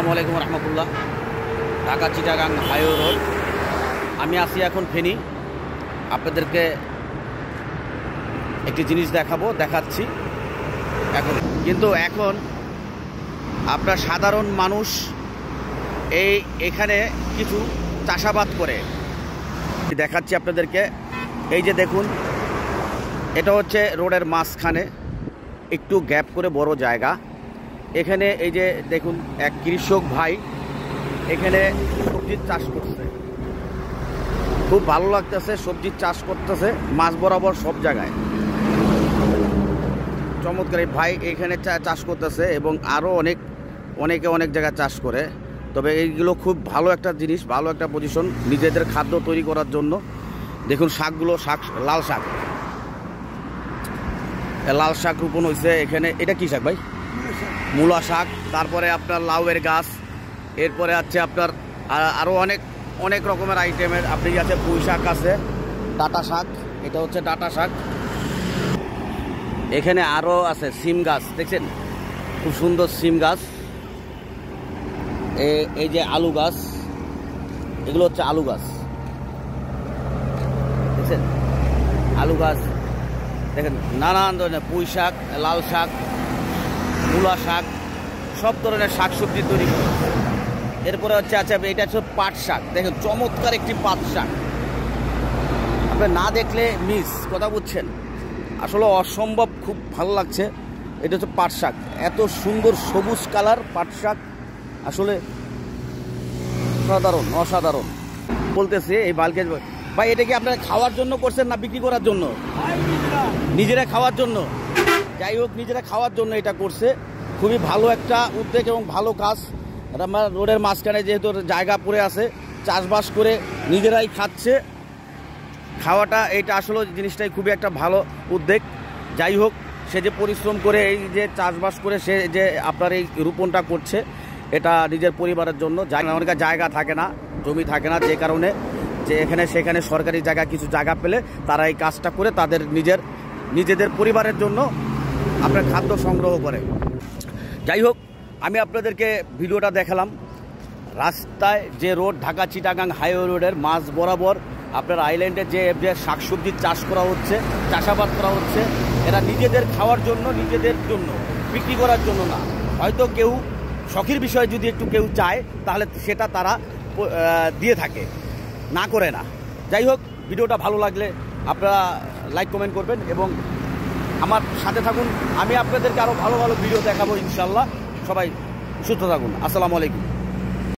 আসসালামু আলাইকুম রহমতুল্লাহ। Dhaka Chittagong highway road. আমি আসি এখন ফেনী। আপনাদেরকে একটি জিনিস দেখাচ্ছি এখন আপনার সাধারণ মানুষ এখানে কিছু চাষাবাদ করে দেখাচ্ছি আপনাদেরকে। এই যে দেখুন, এটা হচ্ছে রোডের মাঝখানে একটু গ্যাপ করে বড় জায়গা। এখানে এই যে দেখুন, এক কৃষক ভাই এখানে সবজির চাষ করছে। খুব ভালো লাগতেছে, সবজির চাষ করতেছে মাছ বরাবর সব জায়গায়। চমৎকার ভাই এখানে চাষ করতেছে এবং আরও অনেকে অনেক জায়গায় চাষ করে। তবে এইগুলো খুব ভালো একটা জিনিস, ভালো একটা পজিশন নিজেদের খাদ্য তৈরি করার জন্য। দেখুন শাকগুলো, লাল শাক রোপণ হয়েছে এখানে। এটা কি শাক ভাই? মূলা শাক। তারপরে আপনার লাউয়ের গাছ, এরপরে আছে আপনার আরও অনেক রকমের আইটেমের আপনি আছে। পুঁই শাক আছে, ডাঁটা শাক, এটা হচ্ছে ডাঁটা শাক। এখানে আরও আছে সিম গাছ, দেখছেন খুব সুন্দর সিম গাছ। এই যে আলু গাছ, এগুলো হচ্ছে আলু গাছ, দেখছেন আলু গাছ। দেখেন নানান ধরনের পুঁই শাক, লাল শাক, মূলা শাক, সব ধরনের শাক সবজি তৈরি করে। এরপরে হচ্ছে এটা হচ্ছে পাট শাক। দেখেন চমৎকার একটি পাট শাক, আপনি না দেখলে মিস, কথা বুঝছেন? আসলে অসম্ভব, খুব ভালো লাগছে। এটা হচ্ছে পাট শাক, এত সুন্দর সবুজ কালার পাট শাক, আসলে অসাধারণ বলতেছে। এই বালকে ভাই, এটা কি আপনারা খাওয়ার জন্য করছেন না বিক্রি করার জন্য? নিজেরা খাওয়ার জন্য। যাই হোক, নিজেরা খাওয়ার জন্য এটা করছে। খুবই ভালো একটা উদ্যোগ এবং ভালো কাজ। আমার রোডের মাঝখানে যেহেতু জায়গা পড়ে আছে, চাষবাস করে নিজেরাই খাচ্ছে। খাওয়াটা এটা আসলে জিনিসটাই খুবই একটা ভালো উদ্যোগ। যাই হোক, সে যে পরিশ্রম করে এই যে চাষবাস করে সে যে আপনার এই রোপণটা করছে, এটা নিজের পরিবারের জন্য। অনেক জায়গা থাকে না, জমি থাকে না, যে কারণে যে সেখানে সরকারি জায়গা কিছু জায়গা পেলে তারা এই কাজটা করে তাদের নিজেদের পরিবারের জন্য আপনার খাদ্য সংগ্রহ করে। যাই হোক, আমি আপনাদেরকে ভিডিওটা দেখালাম। রাস্তায় যে রোড, ঢাকা চিটাগাং হাইওয়ে রোডের মাঝ বরাবর আপনার আইল্যান্ডে যে শাকসবজির চাষ করা হচ্ছে, চাষাবাদ করা হচ্ছে, এরা নিজেদের খাওয়ার জন্য, নিজেদের জন্য, বিক্রি করার জন্য না। হয়তো কেউ শখের বিষয় যদি একটু কেউ চায়, তাহলে সেটা তারা দিয়ে থাকে, না করে না। যাই হোক, ভিডিওটা ভালো লাগলে আপনারা লাইক কমেন্ট করবেন এবং আমার সাথে থাকুন। আমি আপনাদেরকে আরও ভালো ভালো ভিডিও দেখাবো ইনশাল্লাহ। সবাই সুস্থ থাকুন। আসসালামু আলাইকুম।